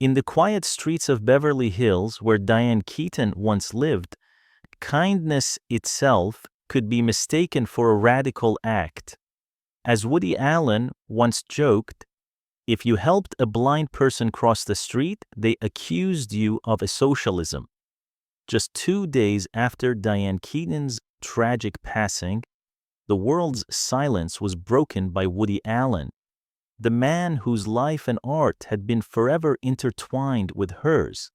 In the quiet streets of Beverly Hills, where Diane Keaton once lived, kindness itself could be mistaken for a radical act. As Woody Allen once joked, if you helped a blind person cross the street, they accused you of a socialism. Just 2 days after Diane Keaton's tragic passing, the world's silence was broken by Woody Allen, the man whose life and art had been forever intertwined with hers.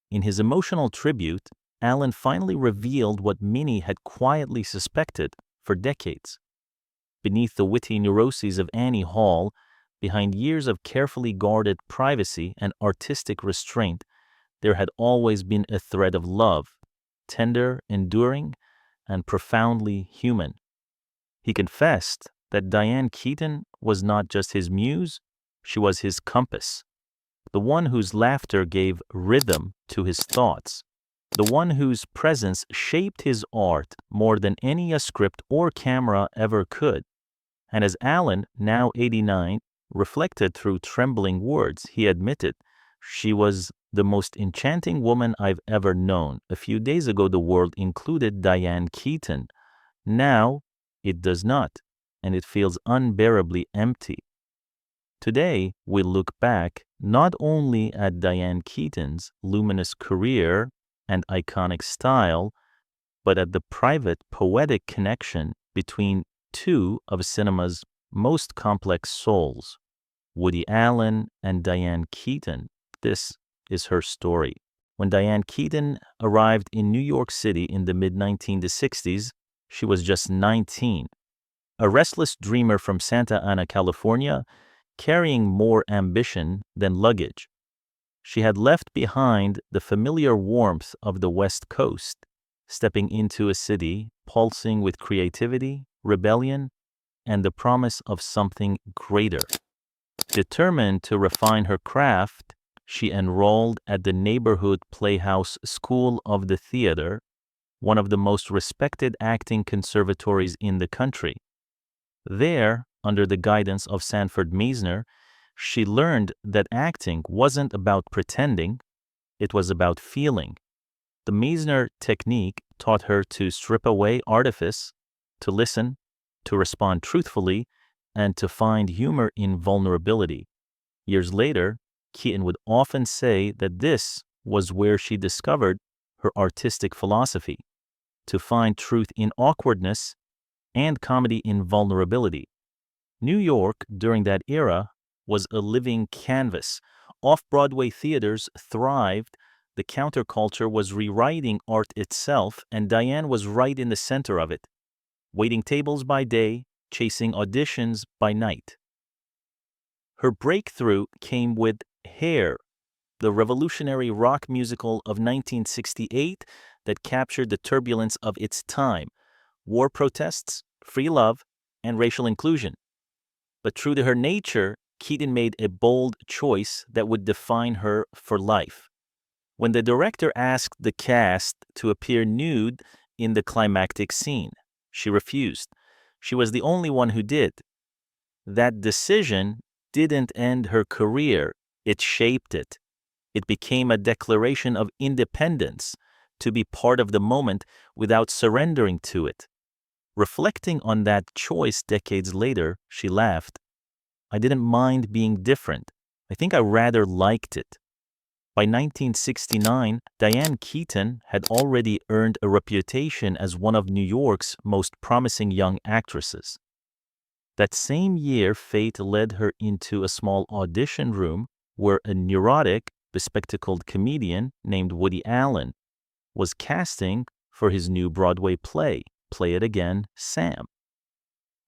In his emotional tribute, Allen finally revealed what many had quietly suspected for decades. Beneath the witty neuroses of Annie Hall, behind years of carefully guarded privacy and artistic restraint, there had always been a thread of love, tender, enduring, and profoundly human. He confessed that Diane Keaton was not just his muse, she was his compass, the one whose laughter gave rhythm to his thoughts, the one whose presence shaped his art more than any a script or camera ever could. And as Allen, now 89, reflected through trembling words, he admitted, "She was the most enchanting woman I've ever known. A few days ago, the world included Diane Keaton. Now, it does not, and it feels unbearably empty." Today, we look back not only at Diane Keaton's luminous career and iconic style, but at the private, poetic connection between two of cinema's most complex souls, Woody Allen and Diane Keaton. This is her story. When Diane Keaton arrived in New York City in the mid-1960s, she was just 19. A restless dreamer from Santa Ana, California, carrying more ambition than luggage. She had left behind the familiar warmth of the West Coast, stepping into a city pulsing with creativity, rebellion, and the promise of something greater. Determined to refine her craft, she enrolled at the neighborhood Playhouse School of the Theater, one of the most respected acting conservatories in the country. There, under the guidance of Sanford Meisner, she learned that acting wasn't about pretending, it was about feeling. The Meisner technique taught her to strip away artifice, to listen, to respond truthfully, and to find humor in vulnerability. Years later, Keaton would often say that this was where she discovered her artistic philosophy, to find truth in awkwardness and comedy in vulnerability. New York, during that era, was a living canvas. Off-Broadway theaters thrived, the counterculture was rewriting art itself, and Diane was right in the center of it, waiting tables by day, chasing auditions by night. Her breakthrough came with Hair, the revolutionary rock musical of 1968 that captured the turbulence of its time, war protests, free love, and racial inclusion. But true to her nature, Keaton made a bold choice that would define her for life. When the director asked the cast to appear nude in the climactic scene, she refused. She was the only one who did. That decision didn't end her career, it shaped it. It became a declaration of independence, to be part of the moment without surrendering to it. Reflecting on that choice decades later, she laughed. "I didn't mind being different. I think I rather liked it." By 1969, Diane Keaton had already earned a reputation as one of New York's most promising young actresses. That same year, fate led her into a small audition room where a neurotic, bespectacled comedian named Woody Allen was casting for his new Broadway play, Play It Again, Sam.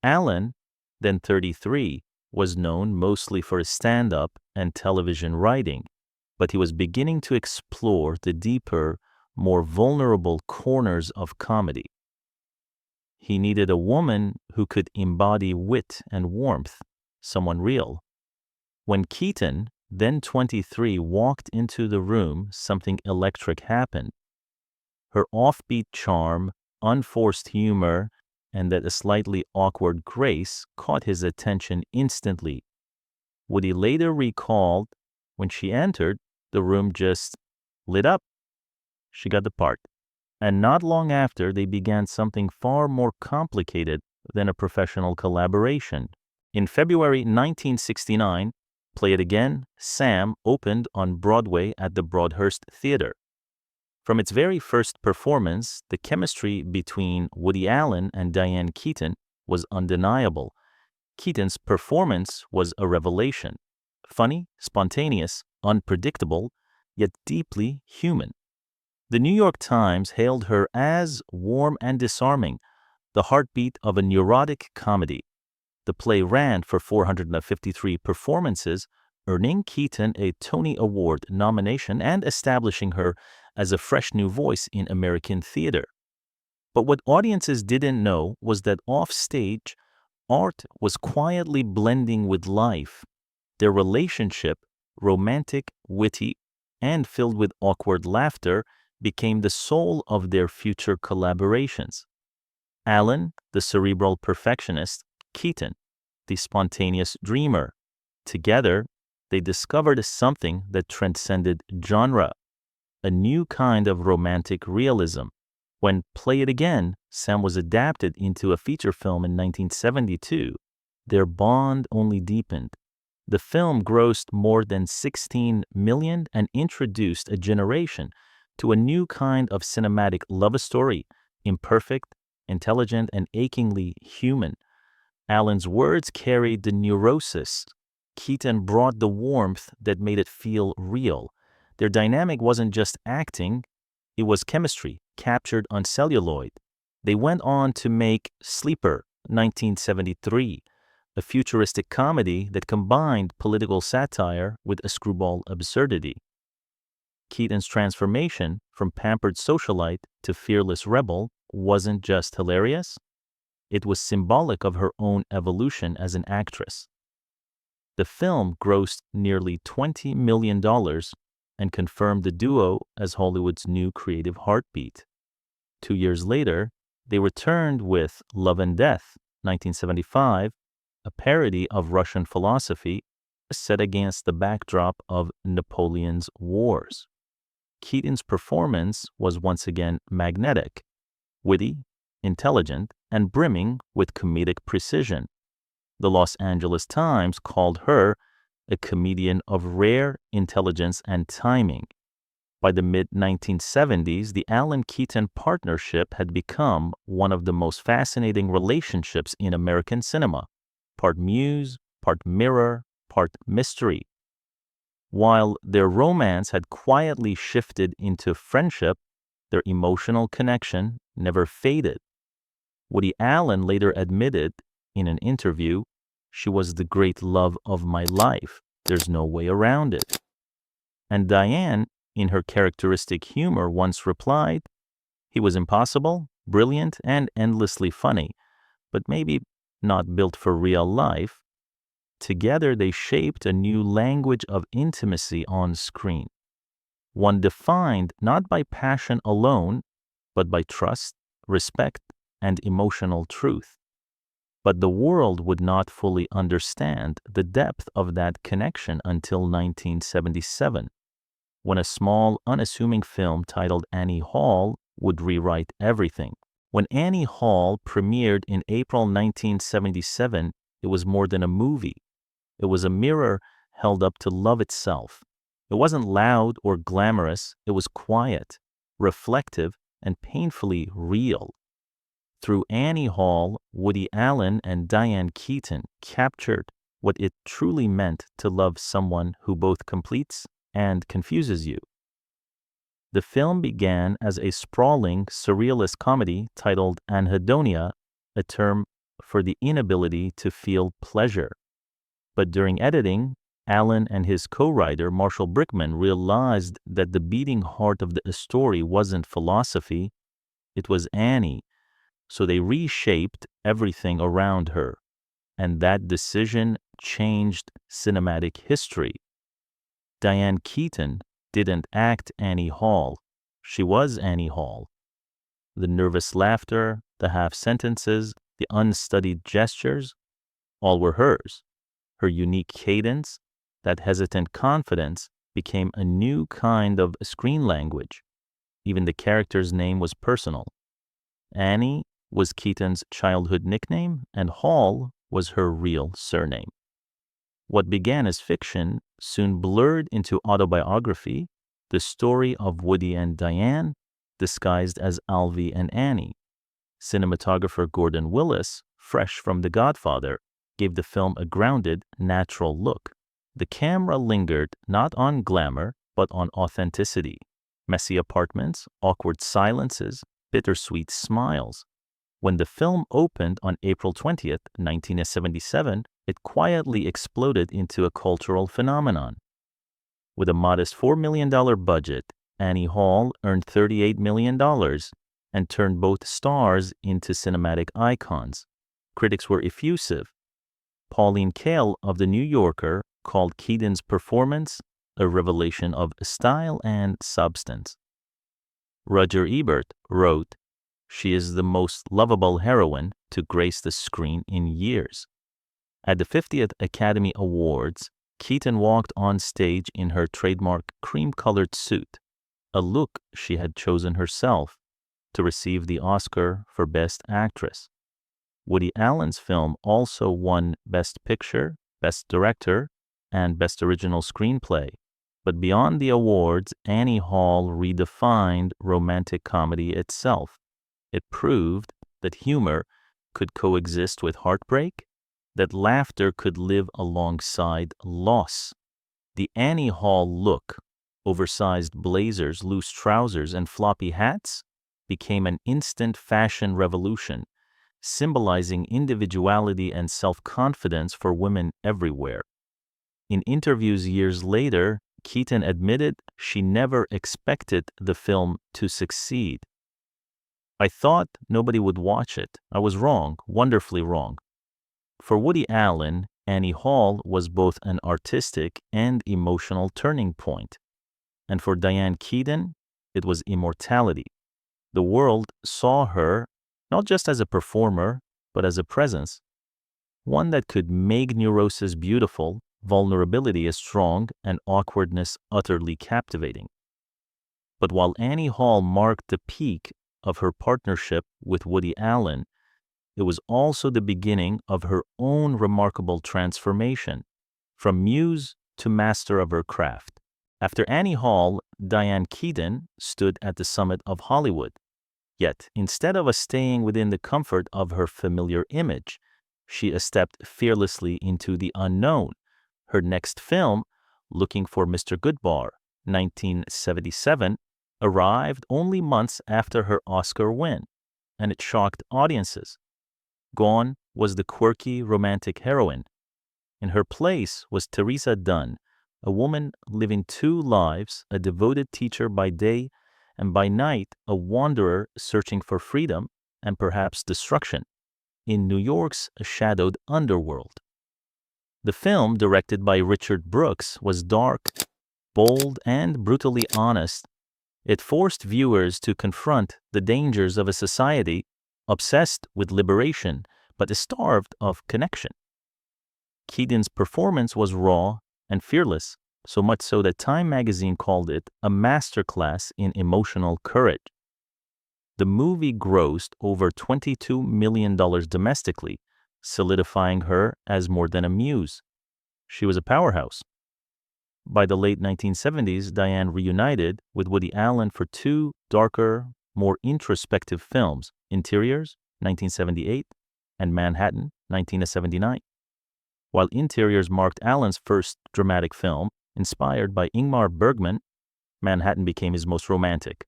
Allen, then 33, was known mostly for his stand-up and television writing, but he was beginning to explore the deeper, more vulnerable corners of comedy. He needed a woman who could embody wit and warmth, someone real. When Keaton, then 23, walked into the room, something electric happened. Her offbeat charm, unforced humor, and that slightly awkward grace caught his attention instantly. Woody later recalled, When she entered, the room just lit up. She got the part. And not long after, they began something far more complicated than a professional collaboration. In February 1969, Play It Again, Sam opened on Broadway at the Broadhurst Theater. From its very first performance, the chemistry between Woody Allen and Diane Keaton was undeniable. Keaton's performance was a revelation. Funny, spontaneous, unpredictable, yet deeply human. The New York Times hailed her as warm and disarming, the heartbeat of a neurotic comedy. The play ran for 453 performances, earning Keaton a Tony Award nomination and establishing her as a fresh new voice in American theater. But what audiences didn't know was that offstage, art was quietly blending with life. Their relationship, romantic, witty, and filled with awkward laughter, became the soul of their future collaborations. Allen, the cerebral perfectionist, Keaton, the spontaneous dreamer. Together, they discovered something that transcended genre, a new kind of romantic realism. When Play It Again, Sam was adapted into a feature film in 1972, their bond only deepened. The film grossed more than $16 million and introduced a generation to a new kind of cinematic love story, imperfect, intelligent, and achingly human. Allen's words carried the neurosis. Keaton brought the warmth that made it feel real. Their dynamic wasn't just acting, it was chemistry captured on celluloid. They went on to make Sleeper, 1973, a futuristic comedy that combined political satire with a screwball absurdity. Keaton's transformation from pampered socialite to fearless rebel wasn't just hilarious, it was symbolic of her own evolution as an actress. The film grossed nearly $20 million and confirmed the duo as Hollywood's new creative heartbeat. 2 years later, they returned with Love and Death, 1975, a parody of Russian philosophy set against the backdrop of Napoleon's wars. Keaton's performance was once again magnetic, witty, intelligent, and brimming with comedic precision. The Los Angeles Times called her a comedian of rare intelligence and timing. By the mid-1970s, the Allen-Keaton partnership had become one of the most fascinating relationships in American cinema, part muse, part mirror, part mystery. While their romance had quietly shifted into friendship, their emotional connection never faded. Woody Allen later admitted in an interview, "She was the great love of my life. There's no way around it." And Diane, in her characteristic humor, once replied, "He was impossible, brilliant, and endlessly funny, but maybe not built for real life." Together, they shaped a new language of intimacy on screen, one defined not by passion alone, but by trust, respect, and emotional truth. But the world would not fully understand the depth of that connection until 1977, when a small, unassuming film titled Annie Hall would rewrite everything. When Annie Hall premiered in April 1977, it was more than a movie. It was a mirror held up to love itself. It wasn't loud or glamorous, it was quiet, reflective, and painfully real. Through Annie Hall, Woody Allen and Diane Keaton captured what it truly meant to love someone who both completes and confuses you. The film began as a sprawling, surrealist comedy titled anhedonia, a term for the inability to feel pleasure. But during editing, Allen and his co-writer Marshall Brickman realized that the beating heart of the story wasn't philosophy, it was Annie. So they reshaped everything around her, and that decision changed cinematic history. Diane Keaton didn't act Annie Hall, she was Annie Hall. The nervous laughter, the half sentences, the unstudied gestures, all were hers. Her unique cadence, that hesitant confidence, became a new kind of screen language. Even the character's name was personal. Annie was Keaton's childhood nickname, and Hall was her real surname. What began as fiction soon blurred into autobiography, the story of Woody and Diane, disguised as Alvy and Annie. Cinematographer Gordon Willis, fresh from The Godfather, gave the film a grounded, natural look. The camera lingered not on glamour, but on authenticity. Messy apartments, awkward silences, bittersweet smiles. When the film opened on April 20th, 1977, it quietly exploded into a cultural phenomenon. With a modest $4 million budget, Annie Hall earned $38 million and turned both stars into cinematic icons. Critics were effusive. Pauline Kael of The New Yorker called Keaton's performance a revelation of style and substance. Roger Ebert wrote, "She is the most lovable heroine to grace the screen in years." At the 50th Academy Awards, Keaton walked on stage in her trademark cream-colored suit, a look she had chosen herself, to receive the Oscar for Best Actress. Woody Allen's film also won Best Picture, Best Director, and Best Original Screenplay. But beyond the awards, Annie Hall redefined romantic comedy itself. It proved that humor could coexist with heartbreak, that laughter could live alongside loss. The Annie Hall look, oversized blazers, loose trousers, and floppy hats, became an instant fashion revolution, symbolizing individuality and self-confidence for women everywhere. In interviews years later, Keaton admitted she never expected the film to succeed. "I thought nobody would watch it. I was wrong, wonderfully wrong." For Woody Allen, Annie Hall was both an artistic and emotional turning point. And for Diane Keaton, it was immortality. The world saw her not just as a performer, but as a presence, one that could make neurosis beautiful, vulnerability as strong, and awkwardness utterly captivating. But while Annie Hall marked the peak of her partnership with Woody Allen, it was also the beginning of her own remarkable transformation, from muse to master of her craft. After Annie Hall, Diane Keaton stood at the summit of Hollywood. Yet, instead of staying within the comfort of her familiar image, she stepped fearlessly into the unknown. Her next film, Looking for Mr. Goodbar, 1977, arrived only months after her Oscar win, and it shocked audiences. Gone was the quirky romantic heroine. In her place was Teresa Dunn, a woman living two lives, a devoted teacher by day, and by night a wanderer searching for freedom and perhaps destruction in New York's shadowed underworld. The film, directed by Richard Brooks, was dark, bold, and brutally honest. It forced viewers to confront the dangers of a society obsessed with liberation but starved of connection. Keaton's performance was raw and fearless, so much so that Time magazine called it a masterclass in emotional courage. The movie grossed over $22 million domestically, solidifying her as more than a muse. She was a powerhouse. By the late 1970s, Diane reunited with Woody Allen for two darker, more introspective films, Interiors, 1978, and Manhattan, 1979. While Interiors marked Allen's first dramatic film, inspired by Ingmar Bergman, Manhattan became his most romantic.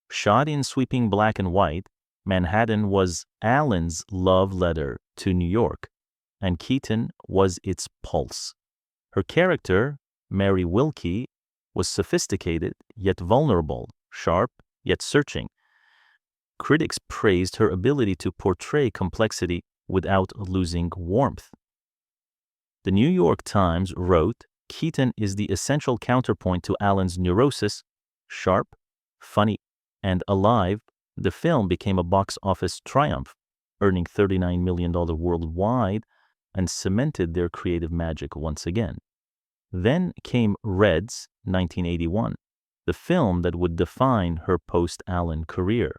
Shot in sweeping black and white, Manhattan was Allen's love letter to New York, and Keaton was its pulse. Her character, Mary Wilkie, was sophisticated yet vulnerable, sharp yet searching. Critics praised her ability to portray complexity without losing warmth. The New York Times wrote, "Keaton is the essential counterpoint to Allen's neurosis, sharp, funny, and alive." The film became a box office triumph, earning $39 million worldwide, and cemented their creative magic once again. Then came Reds, 1981, the film that would define her post-Allen career.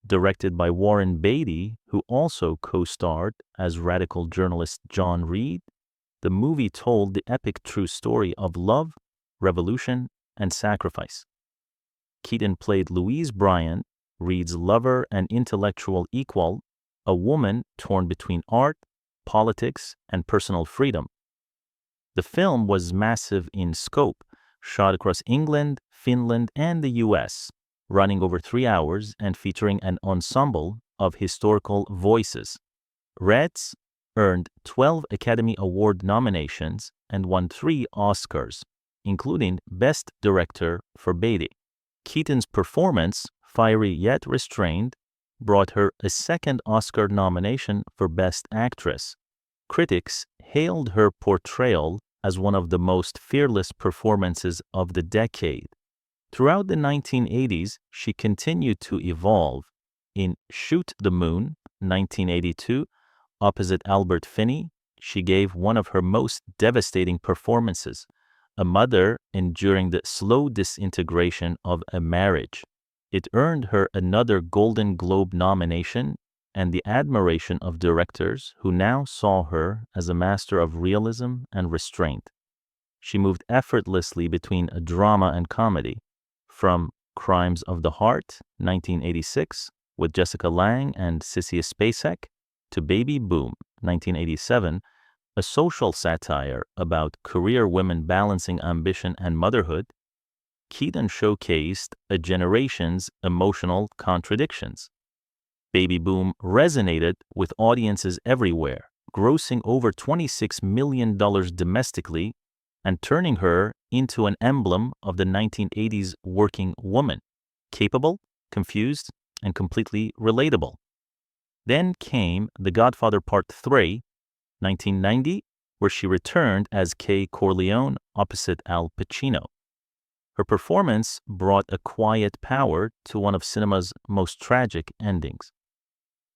Directed by Warren Beatty, who also co-starred as radical journalist John Reed, the movie told the epic true story of love, revolution, and sacrifice. Keaton played Louise Bryant, Reed's lover and intellectual equal, a woman torn between art, politics, and personal freedom. The film was massive in scope, shot across England, Finland, and the US, running over 3 hours and featuring an ensemble of historical voices. Reds earned 12 Academy Award nominations and won 3 Oscars, including Best Director for Beatty. Keaton's performance, fiery yet restrained, brought her a second Oscar nomination for Best Actress. Critics hailed her portrayal as one of the most fearless performances of the decade. Throughout the 1980s, she continued to evolve. In Shoot the Moon, 1982, opposite Albert Finney, she gave one of her most devastating performances, a mother enduring the slow disintegration of a marriage. It earned her another Golden Globe nomination and the admiration of directors who now saw her as a master of realism and restraint. She moved effortlessly between a drama and comedy, from Crimes of the Heart, 1986, with Jessica Lange and Sissy Spacek, to Baby Boom, 1987, a social satire about career women balancing ambition and motherhood. Keaton showcased a generation's emotional contradictions. Baby Boom resonated with audiences everywhere, grossing over $26 million domestically and turning her into an emblem of the 1980s working woman, capable, confused, and completely relatable. Then came The Godfather Part 3, 1990, where she returned as Kay Corleone opposite Al Pacino. Her performance brought a quiet power to one of cinema's most tragic endings.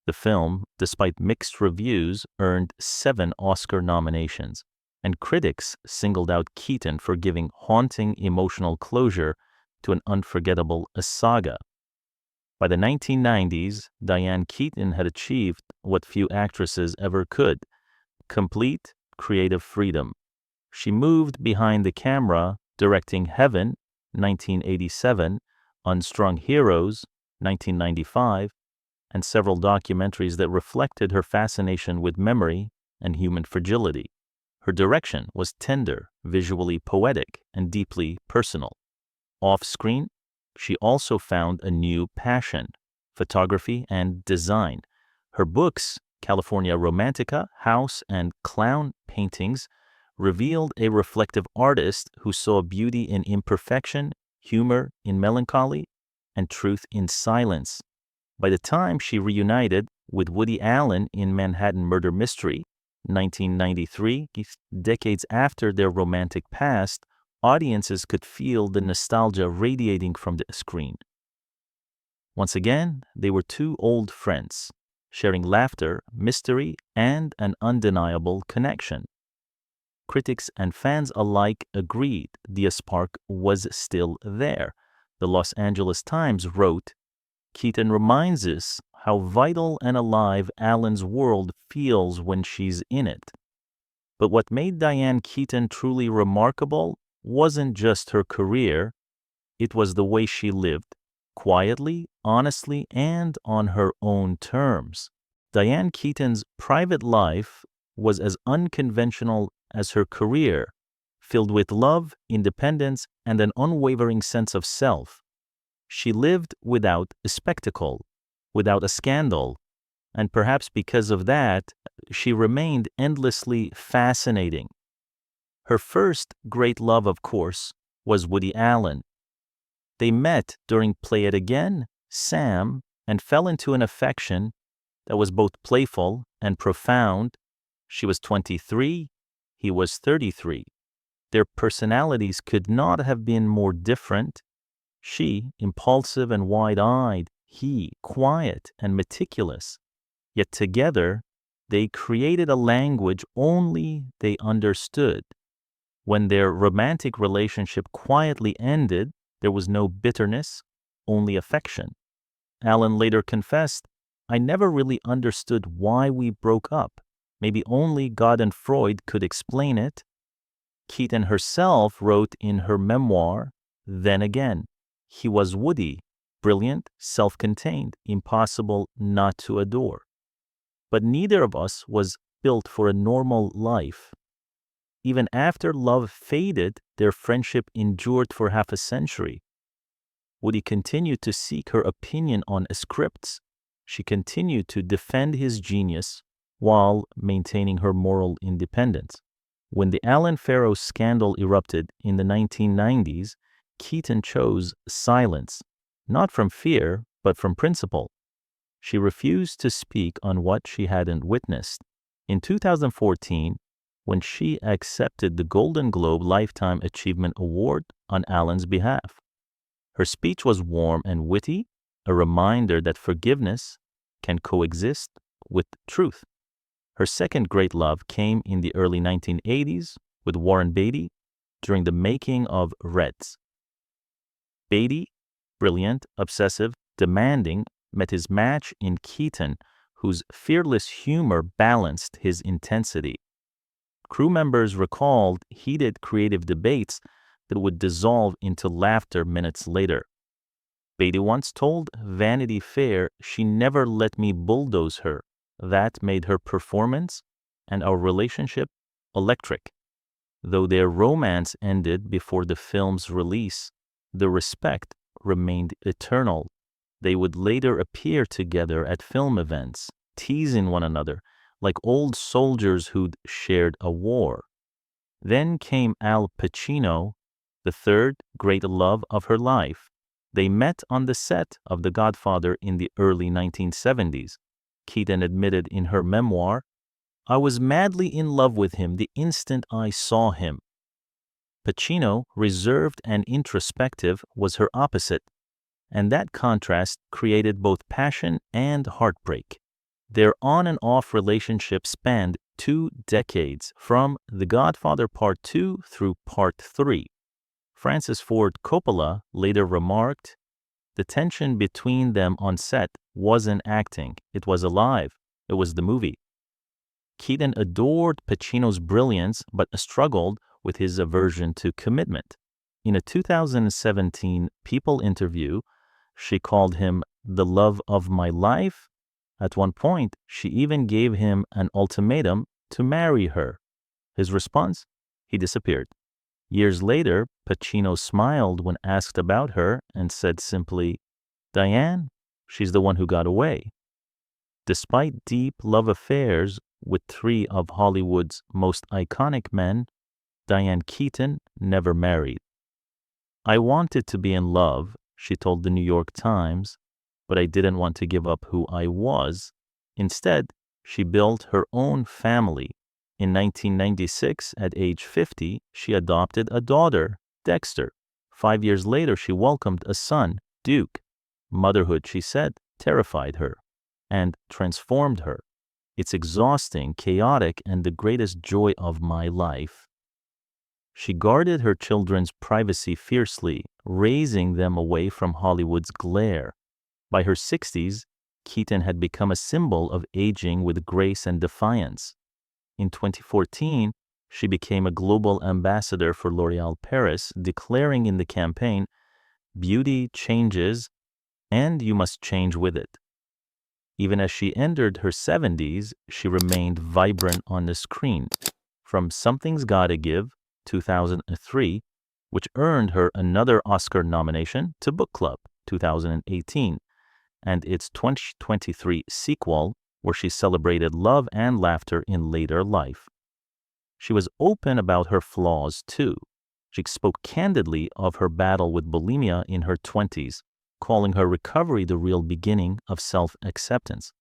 The film, despite mixed reviews, earned 7 Oscar nominations, and critics singled out Keaton for giving haunting emotional closure to an unforgettable saga. By the 1990s, Diane Keaton had achieved what few actresses ever could: complete creative freedom. She moved behind the camera, directing Heaven, 1987, Unstrung Heroes, 1995, and several documentaries that reflected her fascination with memory and human fragility. Her direction was tender, visually poetic, and deeply personal. Off-screen, she also found a new passion: photography and design. Her books, California Romantica, House, and Clown Paintings, revealed a reflective artist who saw beauty in imperfection, humor in melancholy, and truth in silence. By the time she reunited with Woody Allen in Manhattan Murder Mystery, 1993, decades after their romantic past, audiences could feel the nostalgia radiating from the screen. Once again, they were 2 old friends, sharing laughter, mystery, and an undeniable connection. Critics and fans alike agreed the spark was still there. The Los Angeles Times wrote, "Keaton reminds us how vital and alive Allen's world feels when she's in it." But what made Diane Keaton truly remarkable wasn't just her career, it was the way she lived, quietly, honestly, and on her own terms. Diane Keaton's private life was as unconventional as her career, filled with love, independence, and an unwavering sense of self. She lived without a spectacle, without a scandal, and perhaps because of that, she remained endlessly fascinating. Her first great love, of course, was Woody Allen. They met during Play It Again, Sam, and fell into an affection that was both playful and profound. She was 23, he was 33. Their personalities could not have been more different. She, impulsive and wide-eyed, he, quiet and meticulous. Yet together, they created a language only they understood. When their romantic relationship quietly ended, there was no bitterness, only affection. Allen later confessed, "I never really understood why we broke up. Maybe only God and Freud could explain it." Keaton herself wrote in her memoir, "Then again, he was Woody, brilliant, self-contained, impossible not to adore. But neither of us was built for a normal life." Even after love faded, their friendship endured for half a century. Woody continued to seek her opinion on scripts. She continued to defend his genius while maintaining her moral independence. When the Allen Farrow scandal erupted in the 1990s, Keaton chose silence, not from fear, but from principle. She refused to speak on what she hadn't witnessed. In 2014, when she accepted the Golden Globe Lifetime Achievement Award on Allen's behalf, her speech was warm and witty, a reminder that forgiveness can coexist with truth. Her second great love came in the early 1980s with Warren Beatty during the making of Reds. Beatty, brilliant, obsessive, demanding, met his match in Keaton, whose fearless humor balanced his intensity. Crew members recalled heated creative debates that would dissolve into laughter minutes later. Beatty once told Vanity Fair she never let me bulldoze her. That made her performance and our relationship electric. Though their romance ended before the film's release, the respect remained eternal. They would later appear together at film events, teasing one another like old soldiers who'd shared a war. Then came Al Pacino, the third great love of her life. They met on the set of The Godfather in the early 1970s. Keaton admitted in her memoir, "I was madly in love with him the instant I saw him." Pacino, reserved and introspective, was her opposite, and that contrast created both passion and heartbreak. Their on and off relationship spanned 2 decades, from The Godfather Part 2 through Part 3. Francis Ford Coppola later remarked, "The tension between them on set wasn't acting, it was alive, it was the movie." Keaton adored Pacino's brilliance but struggled with his aversion to commitment. In a 2017 People interview, she called him the love of my life. At one point, she even gave him an ultimatum to marry her. His response? He disappeared. Years later, Pacino smiled when asked about her and said simply, "Diane, she's the one who got away." Despite deep love affairs with 3 of Hollywood's most iconic men, Diane Keaton never married. "I wanted to be in love," she told the New York Times, "but I didn't want to give up who I was." Instead, she built her own family. In 1996, at age 50, she adopted a daughter, Dexter. 5 years later, she welcomed a son, Duke. Motherhood, she said, terrified her and transformed her. "It's exhausting, chaotic, and the greatest joy of my life." She guarded her children's privacy fiercely, raising them away from Hollywood's glare. By her 60s, Keaton had become a symbol of aging with grace and defiance. In 2014, she became a global ambassador for L'Oréal Paris, declaring in the campaign, "Beauty changes, and you must change with it." Even as she entered her 70s, she remained vibrant on the screen. From Something's Gotta Give, 2003, which earned her another Oscar nomination, to Book Club, 2018, and its 2023 sequel, where she celebrated love and laughter in later life. She was open about her flaws, too. She spoke candidly of her battle with bulimia in her 20s, calling her recovery the real beginning of self-acceptance.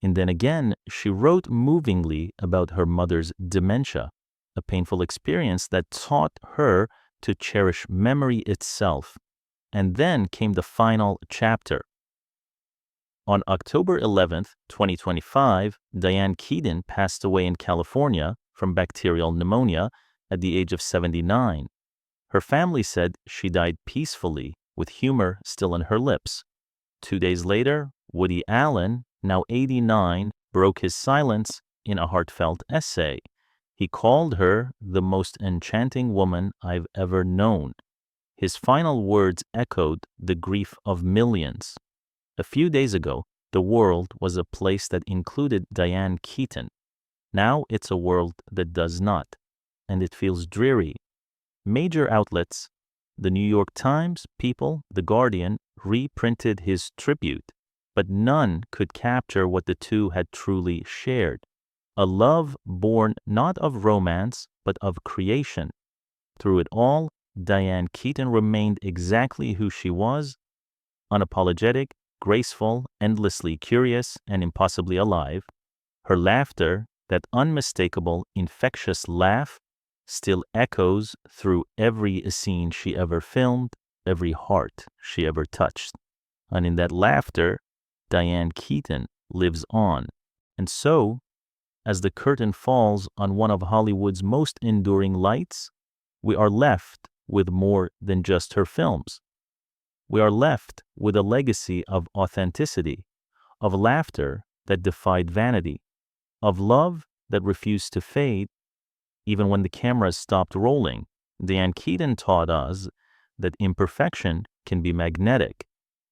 And then again, she wrote movingly about her mother's dementia, a painful experience that taught her to cherish memory itself. And then came the final chapter. On October 11th, 2025, Diane Keaton passed away in California from bacterial pneumonia at the age of 79. Her family said she died peacefully, with humor still on her lips. 2 days later, Woody Allen, now 89, broke his silence in a heartfelt essay. He called her the most enchanting woman I've ever known. His final words echoed the grief of millions. A few days ago, the world was a place that included Diane Keaton. Now it's a world that does not, and it feels dreary. Major outlets, the New York Times, People, The Guardian, reprinted his tribute, but none could capture what the two had truly shared. A love born not of romance, but of creation. Through it all, Diane Keaton remained exactly who she was, unapologetic, graceful, endlessly curious, and impossibly alive. Her laughter, that unmistakable, infectious laugh, still echoes through every scene she ever filmed, every heart she ever touched. And in that laughter, Diane Keaton lives on. And so, as the curtain falls on one of Hollywood's most enduring lights, we are left with more than just her films. We are left with a legacy of authenticity, of laughter that defied vanity, of love that refused to fade, even when the cameras stopped rolling. Diane Keaton taught us that imperfection can be magnetic,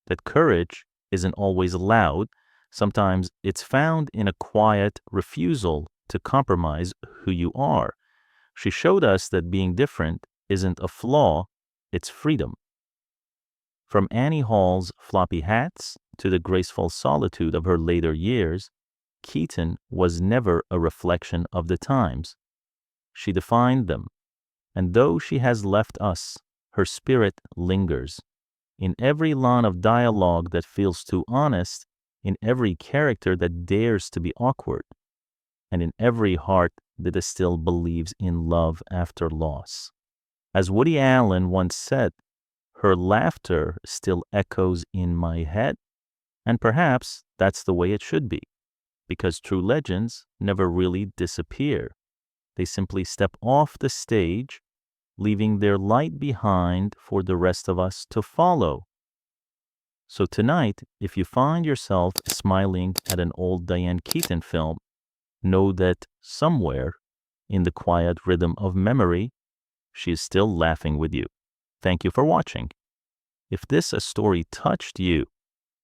that courage isn't always loud. Sometimes it's found in a quiet refusal to compromise who you are. She showed us that being different isn't a flaw, it's freedom. From Annie Hall's floppy hats to the graceful solitude of her later years, Keaton was never a reflection of the times. She defined them, and though she has left us, her spirit lingers. In every line of dialogue that feels too honest, in every character that dares to be awkward, and in every heart that still believes in love after loss. As Woody Allen once said, her laughter still echoes in my head, and perhaps that's the way it should be, because true legends never really disappear. They simply step off the stage, leaving their light behind for the rest of us to follow. So tonight, if you find yourself smiling at an old Diane Keaton film, know that somewhere in the quiet rhythm of memory, she is still laughing with you. Thank you for watching. If this story touched you,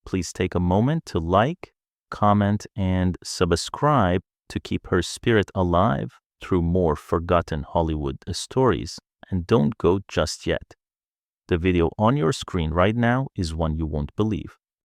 please take a moment to like, comment, and subscribe to keep her spirit alive through more forgotten Hollywood stories. And don't go just yet. The video on your screen right now is one you won't believe.